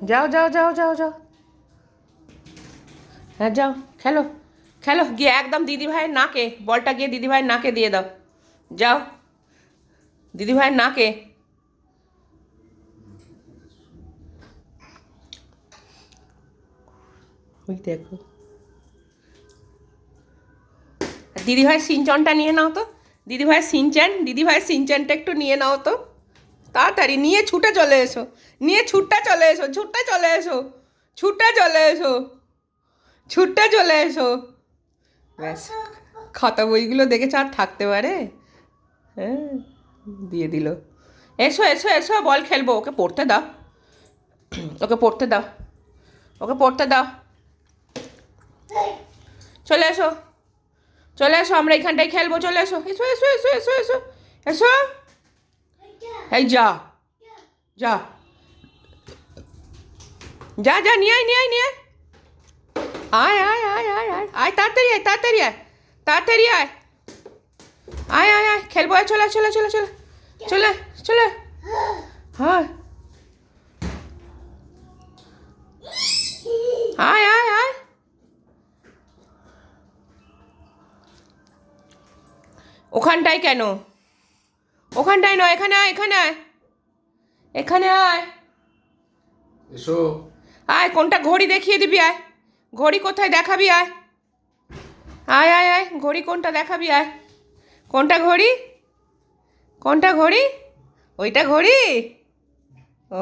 যাও যাও যাও যাও যাও, হ্যাঁ যাও খেলো খেলো গিয়ে একদম দিদিভাইয়ের নাকে বলটা গিয়ে দিদিভাইয়ের নাকে দিয়ে দাও। যাও দিদিভাইয়ের নাকে। ওই দেখো দিদিভাইয়ের সিনচনটা নিয়ে নাও তো, দিদিভাইয়ের সিনচানটা একটু নিয়ে নাও তো, তাড়াতাড়ি নিয়ে ছুটে চলে এসো, নিয়ে ছুটটা চলে এসো, ছুটটা চলে এসো, ছুটে চলে এসো, ছুটতে চলে এসো। ব্যাস খাতা বইগুলো দেখেছ আর থাকতে পারে? হ্যাঁ দিয়ে দিল। এসো এসো এসো বল খেলবো, ওকে পড়তে দাও, ওকে পড়তে দাও, ওকে পড়তে দাও। চলে এসো, চলে এসো, আমরা এখানটায় খেলবো, চলে এসো, এসো এসো এসো এসো এসো এসো। এই যা যা যা যা, নিয়ে আয় নিয়ে আয় নিয়ে আয়, আয় আয় আয় আয় আয় আয়, তাড়াতাড়ি আয় তাড়াতাড়ি আয়, তাড়াতাড়ি আয়, আয় আয় আয় খেলবো, আয় চলে চলে চলে চলে চলে চলে। হ্যাঁ আয় আয় আয়, ওখানটায় কেন? ওখানটায় নয়, এখানে আয়, এখানে আয়, এখানে আয়, এসো। আয় কোনটা ঘড়ি দেখিয়ে দিবি, আয় ঘড়ি কোথায় দেখাবি, আয় আয় আয় আয়, ঘড়ি কোনটা দেখাবি, আয় কোনটা ঘড়ি, কোনটা ঘড়ি, ওইটা ঘড়ি, ও